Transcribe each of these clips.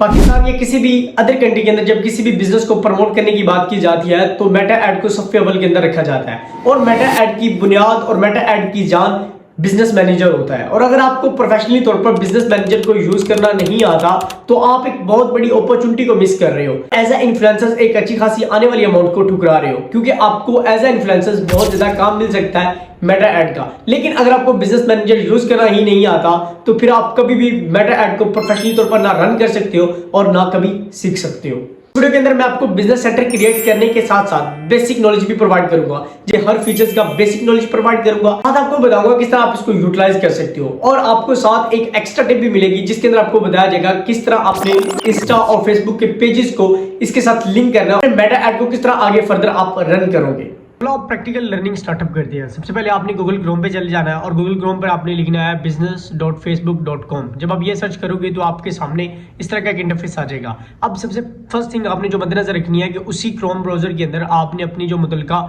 पाकिस्तान या किसी भी अदर कंट्री के अंदर जब किसी भी बिजनेस को प्रमोट करने की बात की जाती है तो मेटा ऐड को सबसे अव्वल के अंदर रखा जाता है और मेटा ऐड की बुनियाद और मेटा ऐड की जान बिजनेस मैनेजर होता है। और अगर आपको प्रोफेशनली तौर पर बिजनेस मैनेजर को यूज करना नहीं आता तो आप एक बहुत बड़ी अपॉर्चुनिटी को मिस कर रहे हो। एज ए इन्फ्लुएंसर एक अच्छी खासी आने वाली अमाउंट को ठुकरा रहे हो, क्योंकि आपको एज ए इन्फ्लुएंसर बहुत ज्यादा काम मिल सकता है मेटा ऐड का। लेकिन अगर आपको बिजनेस मैनेजर यूज करना ही नहीं आता तो फिर आप कभी भी मेटा ऐड को प्रोफेशनली तौर पर ना रन कर सकते हो और ना कभी सीख सकते हो। वीडियो के अंदर मैं आपको बिजनेस सेंटर क्रिएट करने के साथ साथ बेसिक नॉलेज भी प्रोवाइड करूंगा। ये हर फीचर्स का बेसिक नॉलेज प्रोवाइड करूंगा, साथ आपको बताऊंगा किस तरह आप इसको यूटिलाइज कर सकते हो। और आपको साथ एक एक्स्ट्रा टिप भी मिलेगी जिसके अंदर आपको बताया जाएगा किस तरह आपने इंस्टा और फेसबुक के पेजेस को इसके साथ लिंक करना है और मेटा ऐड को किस तरह आगे फर्दर आप रन करोगे। चलो आप प्रैक्टिकल लर्निंग स्टार्टअप करते हैं। सबसे पहले आपने गूगल क्रोम पे चले जाना है और गूगल क्रोम पर आपने लिखना है business.facebook.com। जब आप ये सर्च करोगे तो आपके सामने इस तरह का एक इंटरफेस आ जाएगा। अब सबसे फर्स्ट थिंग आपने जो मद्देनजर रखनी है कि उसी क्रोम ब्राउजर के अंदर आपने अपनी जो मुतलका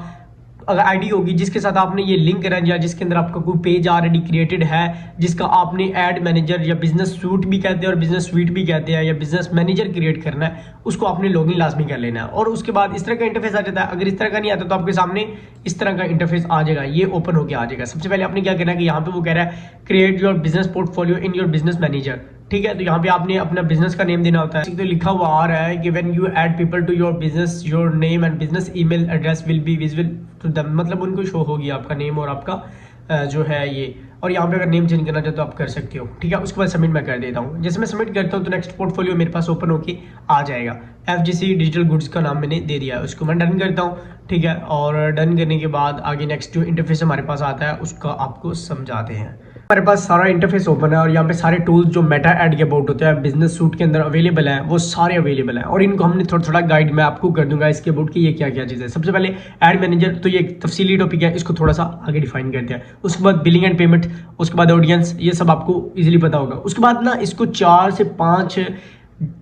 अगर आईडी होगी जिसके साथ आपने ये लिंक करा या जिसके अंदर आपका कोई पेज ऑलरेडी क्रिएटेड है जिसका आपने ऐड मैनेजर या बिजनेस सूट भी कहते हैं और बिजनेस स्वीट भी कहते हैं या बिजनेस मैनेजर क्रिएट करना है, उसको आपने लॉगिन लाजमी कर लेना है। और उसके बाद इस तरह का इंटरफेस आ जाता है। अगर इस तरह का नहीं आता तो आपके सामने इस तरह का इंटरफेस आ जाएगा, ये ओपन होकर आ जाएगा। सबसे पहले आपने क्या करना है कि यहाँ पे वो कह रहा है create your business portfolio in your business manager. ठीक है, तो यहाँ पे आपने अपना बिजनेस का नेम देना होता है। तो लिखा हुआ आ रहा है कि when you add people to your business your name and business email address will be visible to them, मतलब उनको शो होगी आपका नेम और आपका जो है ये। और यहाँ पे अगर नेम चेंज करना चाहे तो आप कर सकते हो। ठीक है, उसके बाद सबमिट मैं कर देता हूँ। जैसे मैं सबमिट करता हूँ तो नेक्स्ट पोर्टफोलियो मेरे पास ओपन होके आ जाएगा। FGC डिजिटल गुड्स का नाम मैंने दे दिया है, उसको मैं डन करता हूँ। ठीक है, और डन करने के बाद आगे नेक्स्ट जो इंटरफेस हमारे पास आता है उसका आपको समझाते हैं। हमारे पास सारा इंटरफेस ओपन है और यहाँ पे सारे टूल्स जो मेटा ऐड के अबाउट होते हैं बिजनेस सूट के अंदर अवेलेबल है वो सारे अवेलेबल हैं और इनको हमने थोड़ा थोड़ा गाइड मैं आपको कर दूंगा इसके अबाउट कि ये क्या क्या चीज़ है। सबसे पहले ऐड मैनेजर, तो ये एक तफसीली टॉपिक है, इसको थोड़ा सा आगे डिफाइन करते हैं। उसके बाद बिलिंग एंड पेमेंट, उसके बाद ऑडियंस, ये सब आपको इजीली पता होगा। उसके बाद ना इसको 4 से 5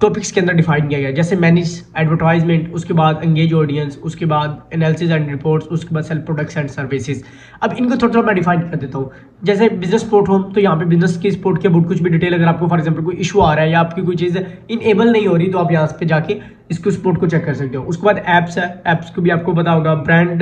टॉपिक्स के अंदर डिफाइन किया गया, जैसे मैनेज एडवर्टाइजमेंट, उसके बाद एंगेज ऑडियंस, उसके बाद एनालिसिस एंड रिपोर्ट्स, उसके बाद सेल प्रोडक्ट्स एंड सर्विसेज। अब इनको थोड़ा थोड़ा मैं डिफाइन कर देता हूँ। जैसे बिजनेस सपोर्ट होम, तो यहाँ पे बिजनेस की सपोर्ट के अबाउट कुछ भी डिटेल अगर आपको फॉर एग्जांपल कोई इशू आ रहा है या आपकी कोई चीज़ इनेबल नहीं हो रही तो आप यहाँ पे जाके इसको सपोर्ट को चेक कर सकते हो। उसके बाद ऐप्स है, ऐप्स को भी आपको पता होगा। ब्रांड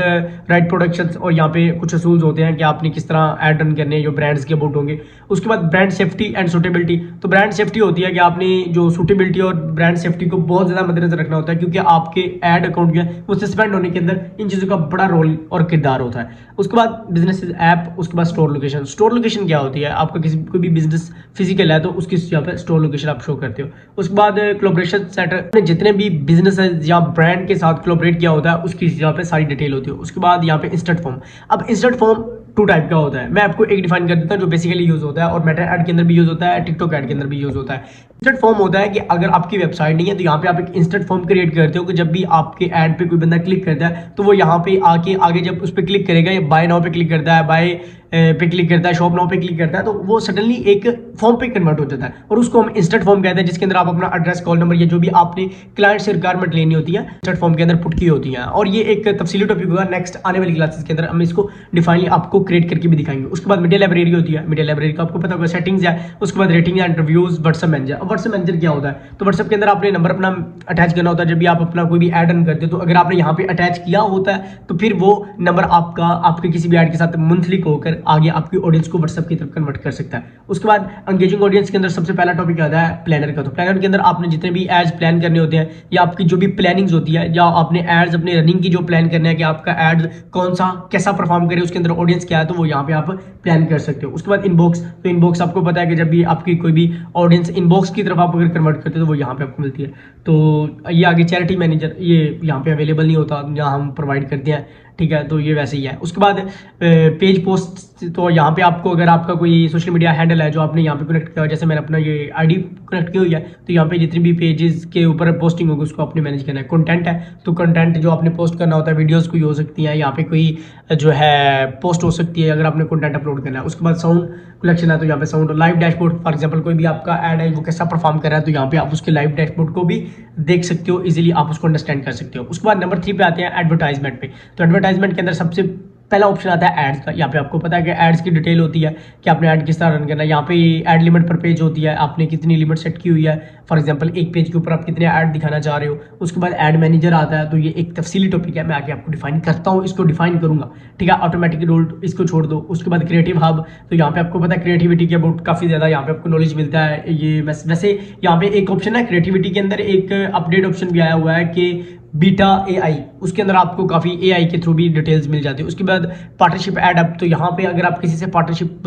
राइट प्रोडक्शन, और यहाँ पे कुछ असूल्स होते हैं कि आपने किस तरह ऐड रन करने हैं जो ब्रांड्स के अबाउट होंगे। उसके बाद ब्रांड सेफ्टी एंड सूटेबिलिटी, तो ब्रांड सेफ्टी होती है कि आपने जो सूटेबिलिटी और ब्रांड सेफ्टी को बहुत ज़्यादा मद्देनजर रखना होता है, क्योंकि आपके ऐड अकाउंट जो है वो सस्पेंड होने के अंदर इन चीज़ों का बड़ा रोल और किरदार होता है। उसके बाद बिजनेस ऐप, उसके बाद स्टोर लोकेशन। स्टोर लोकेशन क्या होती है, आपका किसी कोई भी बिजनेस फिजिकल है तो उसकी यहाँ पे स्टोर लोकेशन आप शो करते हो। उसके बाद कोलैबोरेशन सेंटर, जितने भी बिजनेस या ब्रांड के साथ कोलैबोरेट किया होता है उसकी यहाँ पे सारी डिटेल होती है। उसके बाद यहाँ पे इंस्टेंट फॉर्म। अब इंस्टेंट फॉर्म 2 टाइप का होता है, मैं आपको एक डिफाइन कर देता हूँ जो बेसिकली यूज होता है और मेटा ऐड के अंदर भी यूज होता है, टिकटॉक ऐड के अंदर भी यूज होता है। इंस्टेंट फॉर्म होता है कि अगर आपकी वेबसाइट नहीं है तो यहाँ पे आप एक इंस्टेंट फॉर्म क्रिएट करते हो कि जब भी आपके ऐड पे कोई बंदा क्लिक करता है तो वो यहाँ पे आके आगे जब उस पर क्लिक करेगा, या बाय नाउ पे क्लिक करता है, बाय पे क्लिक करता है, शॉप नाउ पे क्लिक करता है, तो वो सडनली एक फॉर्म पे कन्वर्ट हो जाता है और उसको हम इंस्टेंट फॉर्म कहते हैं, जिसके अंदर आप अपना एड्रेस, कॉल नंबर या जो भी आपने क्लाइंट से रिक्वायरमेंट लेनी होती है इंस्टेंट फॉर्म के अंदर पुट की होती है। और ये एक तफसीली टॉपिक होगा नेक्स्ट आने वाली क्लासेस के अंदर, हम इसको डिफाइनली आपको क्रिएट करके भी दिखाएंगे। उसके बाद मीडिया लाइब्रेरी होती है, मीडिया लाइब्रेरी का आपको पता होगा सेटिंग्स है। उसके बाद rating and reviews, WhatsApp manager. अब व्हाट्सएप मैनेजर क्या होता है, तो व्हाट्सएप के अंदर आपने नंबर अपना अटैच करना होता है। जब भी आप अपना कोई भी ऐड रन करते हो तो अगर आपने यहाँ पे अटैच किया होता है तो फिर वो नंबर आपका आपके किसी भी ऐड के साथ मुंसलिक होकर आगे आपकी ऑडियंस को व्हाट्सएप की तरफ कन्वर्ट कर सकता है। उसके बाद एंगेजिंग ऑडियंस के अंदर सबसे पहला टॉपिक आता है प्लानर का। तो प्लानर के अंदर आपने जितने भी एड्स प्लान करने होते हैं या आपकी जो भी प्लानिंग्स होती है या आपने एड्स अपने रनिंग की जो प्लान करना है कि आपका एड कौन सा कैसा परफॉर्म करे, उसके अंदर ऑडियंस क्या है, तो वो यहाँ पे आप प्लान कर सकते हो। उसके बाद इनबॉक्स, तो इनबॉक्स आपको पता है कि जब भी आपकी कोई भी ऑडियंस इनबॉक्स की तरफ आप अगर कन्वर्ट करते हो तो वो यहाँ पे आपको मिलती है। तो ये आगे चैरिटी मैनेजर, ये यहाँ पे अवेलेबल नहीं होता जहाँ हम प्रोवाइड करते हैं। ठीक है, तो ये वैसे ही है। उसके बाद पेज पोस्ट, तो यहाँ पे आपको अगर आपका कोई सोशल मीडिया हैंडल है जो आपने यहाँ पे कनेक्ट किया, जैसे मैंने अपना ये आईडी कनेक्ट की हुई है, तो यहाँ पे जितनी भी पेजेस के ऊपर पोस्टिंग होगी उसको आपने मैनेज करना है। कंटेंट है, तो कंटेंट जो आपने पोस्ट करना होता है, वीडियोस कोई हो सकती है, यहाँ पे कोई जो है पोस्ट हो सकती है अगर आपने कंटेंट अपलोड करना है। उसके बाद साउंड कलेक्शन है, तो यहाँ पे sound, live dashboard, for example कोई भी आपका ऐड है वो कैसा परफॉर्म कर रहा है तो यहाँ पे आप उसके लाइव डैशबोर्ड को भी देख सकते हो, इजीली आप उसको अंडरस्टैंड कर सकते हो। उसके बाद नंबर 3 पे आते हैं एडवर्टाइजमेंट पे। तो एडवर्टाइजमेंट के अंदर सबसे पहला ऑप्शन आता है एड्स का। यहाँ पे आपको पता है कि एड्स की डिटेल होती है कि आपने ऐड किस तरह रन करना है। यहाँ पे ऐड लिमिट पर पेज होती है, आपने कितनी लिमिट सेट की हुई है, फॉर एग्जांपल एक पेज के ऊपर आप कितने ऐड दिखाना चाह रहे हो। उसके बाद ऐड मैनेजर आता है, तो ये एक तफसीली टॉपिक है, मैं आगे आपको डिफाइन करता हूँ, इसको डिफाइन करूंगा, ठीक है। ऑटोमेटिक रूल इसको छोड़ दो। उसके बाद क्रिएटिव हब, तो यहाँ पे आपको पता है क्रिएटिविटी के अबाउट काफ़ी ज़्यादा यहाँ पे आपको नॉलेज मिलता है। ये वैसे यहाँ पे एक ऑप्शन है क्रिएटिविटी के अंदर, एक अपडेट ऑप्शन भी आया हुआ है कि बीटा एआई, उसके अंदर आपको काफ़ी एआई के थ्रू भी डिटेल्स मिल जाती है। उसके बाद पार्टनरशिप ऐड अप, तो यहाँ पे अगर आप किसी से पार्टनरशिप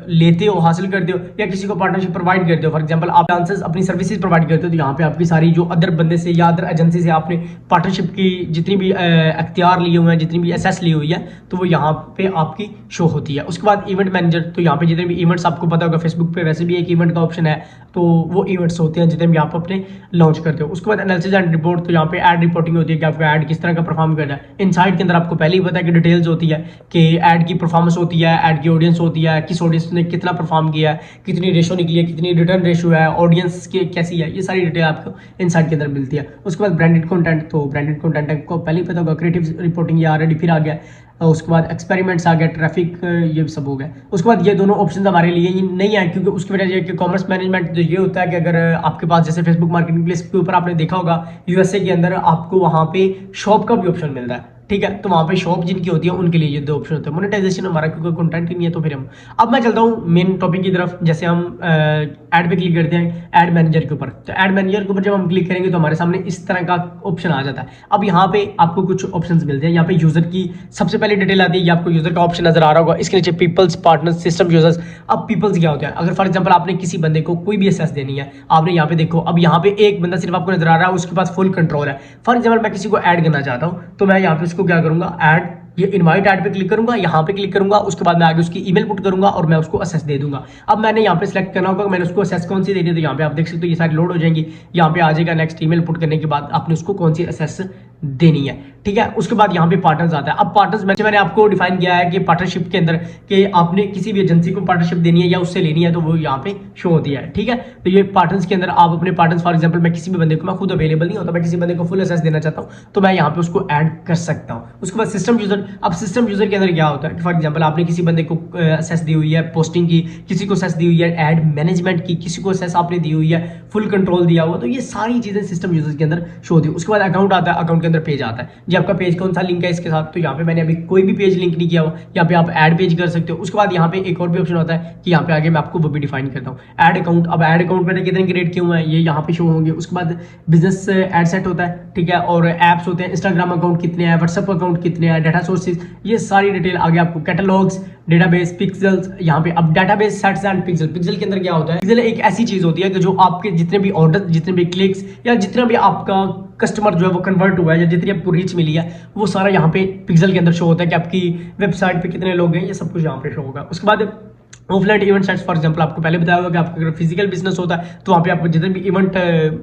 लेते हो, हासिल करते हो, या किसी को पार्टनरशिप प्रोवाइड करते हो, फॉर एग्जांपल आप डांसर्स अपनी सर्विसेज प्रोवाइड करते हो, तो यहाँ पे आपकी सारी जो अदर बंदे से या अदर एजेंसी से आपने पार्टनरशिप की जितनी भी अख्तियार लिए हुए हैं, जितनी भी एसेस ली हुई है, तो वो यहाँ पे आपकी शो होती है। उसके बाद इवेंट मैनेजर, तो यहाँ पे जितने भी इवेंट्स आपको पता होगा फेसबुक पे वैसे भी एक इवेंट का ऑप्शन है, तो वो इवेंट्स होते हैं जितने भी आप अपने लॉन्च करते हो। उसके बाद एनालिसिस एंड रिपोर्ट, तो यहाँ पे ऐड रिपोर्टिंग होती है कि आपका ऐड किस तरह का परफॉर्म कर रहा है। इनसाइट के अंदर आपको पहले ही पता है कि डिटेल्स होती है कि ऐड की परफॉर्मेंस होती है, ऐड की ऑडियंस होती है, किस ऑडियंस ने कितना परफॉर्म किया है, कितनी रेशो निकली है, कितनी रिटर्न रेशो है, ऑडियंस की कैसी है, ये सारी डिटेल आपको इनसाइट के अंदर मिलती है। उसके बाद ब्रांडेड कंटेंट, तो ब्रांडेड कंटेंट आपको पहले ही पता होगा, क्रिएटिव रिपोर्टिंग ये ऑलरेडी फिर आ गया। उसके बाद एक्सपेरिमेंट्स आ गया, ट्रैफिक, ये सब हो गया। उसके बाद ये दोनों ऑप्शन हमारे लिए नहीं है, क्योंकि उसकी वजह से कॉमर्स मैनेजमेंट जो ये होता है कि अगर आपके पास जैसे फेसबुक मार्केटिंग प्लेस के ऊपर आपने देखा होगा यूएसए के अंदर आपको वहाँ पे शॉप का भी ऑप्शन मिलता है, ठीक है। तो वहाँ पे शॉप जिनकी होती है उनके लिए ये दो ऑप्शन होते हैं। मोनेटाइजेशन हमारा क्योंकि कंटेंट ही नहीं है, तो फिर हम अब मैं चलता हूँ मेन टॉपिक की तरफ। जैसे हम ऐड पे क्लिक करते हैं ऐड मैनेजर के ऊपर, तो ऐड मैनेजर के ऊपर जब हम क्लिक करेंगे तो हमारे सामने इस तरह का ऑप्शन आ जाता है। अब यहाँ पे आपको कुछ ऑप्शंस मिलते हैं। यहाँ पे यूजर की सबसे पहले डिटेल आती है, ये आपको यूजर का ऑप्शन नजर आ रहा होगा। इसके नीचे पीपल्स, पार्टनर्स, सिस्टम यूजर्स। अब पीपल्स क्या होता है, अगर फॉर एग्जाम्पल आपने किसी बंदे को कोई भी एसेस देनी है, आपने यहाँ पे देखो, अब यहाँ पे एक बंदा सिर्फ आपको नजर आ रहा है, उसके पास फुल कंट्रोल है। फॉर एग्जाम्पल मैं किसी को ऐड करना चाहता हूँ, तो मैं यहाँ पे उसको क्या करूंगा, ऐड, ये इनवाइट ऐड पे क्लिक करूंगा, यहाँ पे क्लिक करूंगा, उसके बाद मैं आगे उसकी ईमेल पुट करूंगा और मैं उसको असेस दे दूंगा। अब मैंने यहाँ पे सिलेक्ट करना होगा मैंने उसको असेस कौन सी देनी है, तो यहाँ पे आप देख सकते हो ये सारी लोड हो जाएंगी। यहाँ पे आ जाएगा नेक्स्ट ईमेल पुट करने के बाद आपने उसको कौन सी असेस देनी है, ठीक है। उसके बाद यहाँ पे पार्टनर्स आता है। अब पार्टनर्स मैंने आपको डिफाइन किया है कि पार्टनरशिप के अंदर कि आपने किसी भी एजेंसी को पार्टनरशिप देनी है या उससे लेनी है, तो वो यहाँ पे शो होती है, ठीक है। तो ये पार्टनर्स के अंदर आप अपने पार्टनर्स, फॉर एग्जाम्पल मैं किसी भी बंदे को, मैं खुद अवेलेबल नहीं होता, मैं किसी बंदे को फुल असेस देना चाहता हूँ, तो मैं यहाँ पे उसको ऐड कर सकता हूँ। उसके बाद सिस्टम यूजर, अब सिस्टम यूजर के अंदर क्या होता है, फॉर एग्जाम्पल आपने किसी बंदे को असेस दी हुई है पोस्टिंग की, किसी को असेस दी हुई है ऐड मैनेजमेंट की, किसी को असेस आपने दी हुई है फुल कंट्रोल दिया हुआ, तो ये सारी चीजें सिस्टम यूजर के अंदर शो होती है। उसके बाद अकाउंट आता है, अकाउंट के अंदर पेज आता है, जी आपका पेज कौन सा लिंक है इसके साथ, तो यहाँ पे मैंने अभी कोई भी पेज लिंक नहीं किया हुआ, यहाँ पे आप ऐड पेज कर सकते हो। उसके बाद यहाँ पे एक और भी ऑप्शन होता है कि यहाँ पे आगे मैं आपको वो भी डिफाइन करता हूँ, ऐड अकाउंट। अब ऐड अकाउंट मैंने कितने क्रिएट किए हुए हैं ये यहाँ पे शो होंगे। उसके बाद बिजनेस ऐड सेट होता है, ठीक है, और एप्स होते हैं, इंस्टाग्राम अकाउंट कितने हैं, व्हाट्सएप अकाउंट कितने हैं, डाटा सोर्सेज, ये सारी डिटेल आगे आपको, कैटलॉग्स, डेटाबेस, पिक्सल्स, यहाँ पे अब database sets and pixel. Pixel के अंदर क्या होता है, पिक्सल एक ऐसी चीज होती है कि जो आपके जितने भी ऑर्डर, जितने भी क्लिक्स या जितना भी आपका कस्टमर जो है वो कन्वर्ट हुआ है या जितनी आपको रीच मिली है, वो सारा यहाँ पे पिक्सल के अंदर शो होता है कि आपकी वेबसाइट पे कितने लोग हैं, ये सब कुछ यहाँ पे शो होगा। उसके बाद offline event sets, for example आपको पहले बताया होगा कि आपका अगर फिजिकल बिजनेस होता है तो वहाँ पे आप जितने भी इवेंट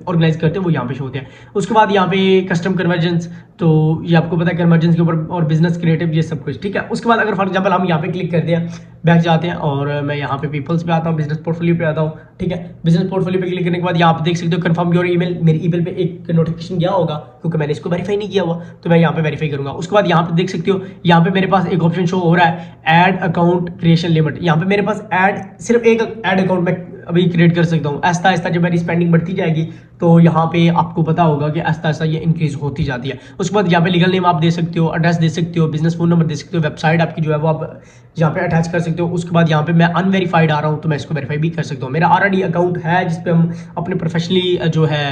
ऑर्गेनाइज करते हैं वो यहाँ पे शो होते हैं। उसके बाद यहाँ पे कस्टम कन्वर्जेंस, तो ये आपको पता है कन्वर्जेंस के ऊपर, और बिजनेस क्रिएटिव, ये सब कुछ, ठीक है। उसके बाद अगर फॉर एग्जांपल हम यहाँ पे क्लिक करते हैं, बैक जाते हैं और मैं यहाँ पे पीपल्स पे आता हूँ, बिजनेस पोर्टफोलियो पे आता हूँ, ठीक है। बिजनेस पोर्टफोलियो पे क्लिक करने के बाद यहाँ पे देख सकते हो कन्फर्म योर ईमेल, मेरी ईमेल पे एक नोटिफिकेशन गया होगा क्योंकि मैंने इसको वेरीफाई नहीं किया हुआ, तो मैं यहाँ पे वेरीफाई करूंगा। उसके बाद यहाँ पे देख सकते हो यहाँ पे मेरे पास एक ऑप्शन शो हो रहा है ऐड अकाउंट क्रिएशन लिमिट। यहाँ पे मेरे पास ऐड, सिर्फ एक ऐड अकाउंट में अभी क्रिएट कर सकता हूँ। आहिस्ता आहिस्ता जब मेरी स्पेंडिंग बढ़ती जाएगी तो यहाँ पे आपको पता होगा कि आहिस्ता आहिस्ता ये इंक्रीज होती जाती है। उसके बाद यहाँ पे लीगल नेम आप दे सकते हो, एड्रेस दे सकते हो, बिजनेस फोन नंबर दे सकते हो, वेबसाइट आपकी जो है वो आप यहाँ पे अटैच कर सकते हो। उसके बाद यहाँ पे मैं अनवेरीफाइड आ रहा हूँ तो मैं इसको वेरीफाई भी कर सकता हूँ। मेरा ऑलरेडी अकाउंट है जिसपे हम अपने प्रोफेशनली जो है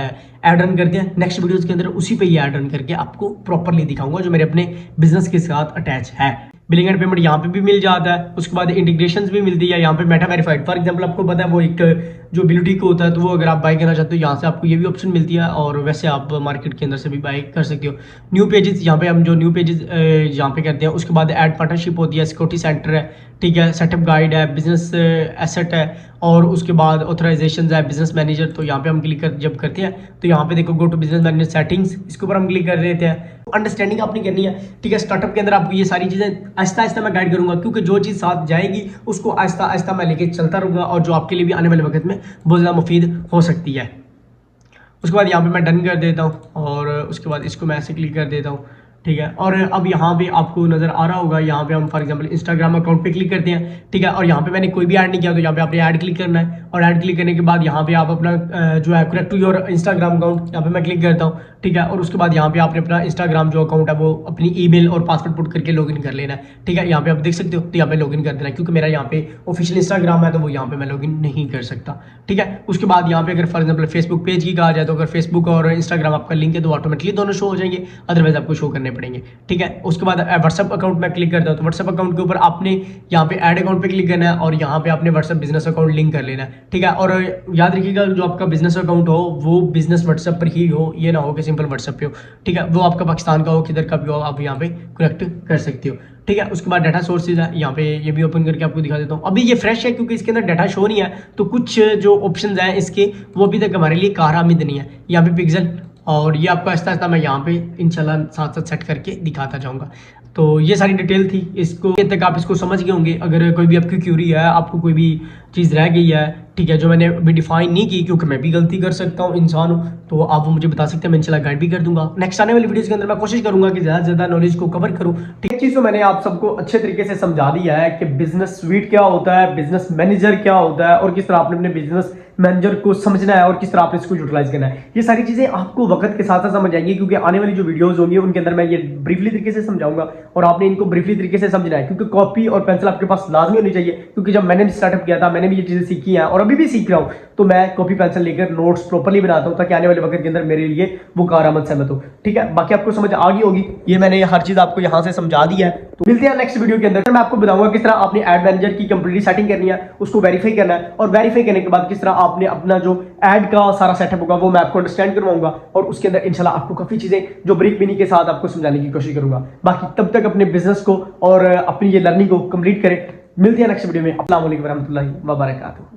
ऐड रन करते हैं। नेक्स्ट वीडियोस के अंदर उसी पे ये ऐड रन करके आपको प्रॉपरली दिखाऊंगा जो मेरे अपने बिजनेस के साथ अटैच है। बिलिंग एंड पेमेंट यहाँ पे भी मिल जाता है। उसके बाद इंटीग्रेशंस भी मिलती है यहाँ पे, मेटा वेरीफाइड फॉर एग्जांपल आपको पता है वो एक जो ब्लूटिक होता है, तो वो अगर आप बाय करना चाहते हो यहाँ से आपको ये भी ऑप्शन मिलती है, और वैसे आप मार्केट के अंदर से भी बाय कर सकते हो। न्यू पेजेस, यहाँ पे हम जो न्यू पेजेस यहाँ पे करते हैं। उसके बाद ऐड पार्टनरशिप होती है, सिक्योरिटी सेंटर है, ठीक है, सेटअप गाइड है, बिजनेस एसेट है, और उसके बाद ऑथराइजेशन है, बिजनेस मैनेजर। तो यहाँ पे हम क्लिक जब करते हैं तो यहाँ पे देखो go to business manager settings, इसके ऊपर हम क्लिक कर देते हैं। अंडरस्टैंडिंग आपने करनी है, ठीक है। स्टार्टअप के अंदर आपको ये सारी चीजें आहिस्ता आहिस्ता मैं गाइड करूंगा, क्योंकि जो चीज साथ जाएगी उसको आहिस्ता आहिस्ता मैं लेके चलता रहूंगा, और जो आपके लिए भी आने वाले वक्त में बहुत ज़्यादा मुफीद हो सकती है। उसके बाद यहाँ पे मैं डन कर देता हूँ, और उसके बाद इसको मैं ऐसे क्लिक कर देता हूँ, ठीक है। और अब यहाँ पे आपको नजर आ रहा होगा, यहाँ पे हम फॉर एग्जांपल इंस्टाग्राम अकाउंट पे क्लिक करते हैं, ठीक है। और यहाँ पे मैंने कोई भी ऐड नहीं किया, तो यहाँ पे आपने ऐड क्लिक करना है, और ऐड क्लिक करने के बाद यहाँ पे आप अपना जो है connect to your Instagram account, यहाँ पे मैं क्लिक करता हूँ, ठीक है। और उसके बाद यहाँ पे आपने अपना इंस्टाग्राम जो अकाउंट है वो अपनी ईमेल और पासवर्ड पुट करके लॉगिन कर लेना है, ठीक है। यहाँ पे आप देख सकते हो, तो यहाँ पे लॉगिन कर देना है, क्योंकि मेरा यहाँ पे ऑफिशियल इंस्टाग्राम है तो वो यहाँ पे मैं लॉगिन नहीं कर सकता, ठीक है। उसके बाद यहाँ पे अगर फॉर एग्जांपल फेसबुक पेज की कहा जाए, तो अगर फेसबुक और इंस्टाग्राम आपका लिंक है तो ऑटोमेटिकली दोनों शो हो जाएंगे, अदरवाइज आपको शो करने पड़ेंगे, ठीक है। उसके बाद व्हाट्सएप अकाउंट में क्लिक करता हूँ, तो व्हाट्सएप अकाउंट के ऊपर आपने यहाँ पे ऐड अकाउंट पे क्लिक करना है, और यहाँ पे आपने व्हाट्सएप बिजनेस अकाउंट लिंक कर लेना है, ठीक है। और याद रखिएगा जो आपका बिजनेस अकाउंट हो वो बिजनेस व्हाट्सएप पर ही हो, ये ना हो कि सिंपल व्हाट्सएप पे हो, ठीक है। वो आपका पाकिस्तान का हो, किधर का भी हो, आप यहाँ पे कनेक्ट कर सकते हो, ठीक है। उसके बाद डाटा सोर्सेज है, यहाँ पे ये भी ओपन करके आपको दिखा देता हूँ। अभी ये फ्रेश है क्योंकि इसके अंदर डाटा शो नहीं है, तो कुछ जो ऑप्शंस हैं इसके वो अभी तक हमारे लिए कारआमद नहीं है। यहाँ पे पिक्सल, और ये आपको आहिस्ता आहिस्ता मैं यहाँ पे इंशाल्लाह साथ साथ सेट करके दिखाता जाऊँगा। तो ये सारी डिटेल थी, इसको तक आप इसको समझ गए होंगे। अगर कोई भी आपकी क्यूरी है, आपको कोई भी चीज़ रह गई है, ठीक है, जो मैंने अभी डिफाइन नहीं की, क्योंकि मैं भी गलती कर सकता हूँ, इंसान हूँ, तो आप वो मुझे बता सकते हैं, मैं इंशाल्लाह गाइड भी कर दूंगा। नेक्स्ट आने वाली वीडियोस के अंदर मैं कोशिश करूंगा कि ज़्यादा से ज़्यादा नॉलेज को कवर करूँ, ठीक है। चीज़ तो मैंने आप सबको अच्छे तरीके से समझा दिया है कि बिजनेस स्वीट क्या होता है, बिजनेस मैनेजर क्या होता है, और किस तरह आपने अपने बिजनेस मैनेजर को समझना है और किस तरह आपने इसको यूटिलाइज करना है। ये सारी चीज़ें आपको वक्त के साथ साथ समझ आएंगी, क्योंकि आने वाली जो वीडियोस होंगी उनके अंदर मैं ये ब्रीफली तरीके से समझाऊंगा, और आपने इनको ब्रीफली तरीके से समझना है, क्योंकि कॉपी और पेंसिल आपके पास लाजमी होनी चाहिए। क्योंकि जब मैंने स्टार्टअप किया था, मैंने भी ये चीज़ें सीखी हैं और अभी भी सीख रहा हूँ, तो मैं कॉपी पेंसिल लेकर नोट्स प्रॉपर्ली बनाता हूँ, ताकि आने वाले वक्त के अंदर मेरे लिए वो कारआमद साबित हो, ठीक है। बाकी आपको समझ आ गई होगी, ये मैंने हर चीज़ आपको यहाँ से समझा दी है। तो मिलते हैं नेक्स्ट वीडियो के अंदर, मैं आपको बताऊंगा किस तरह आपने एड मैनेजर की कंप्लीट सेटिंग करनी है, उसको वेरीफाई करना है, और वेरीफाई करने के बाद किस तरह आपने अपना जो ऐड का सारा सेटअप होगा वो मैं आपको अंडरस्टैंड करवाऊंगा, और उसके अंदर इंशाल्लाह आपको काफी चीजें जो ब्रीक बिनी के साथ आपको समझाने की कोशिश करूंगा। बाकी तब तक अपने बिजनेस को और अपनी ये लर्निंग को कंप्लीट करें। मिलते हैं नेक्स्ट वीडियो में। अस्सलाम वालेकुम रहमतुल्लाहि व बरकातहू।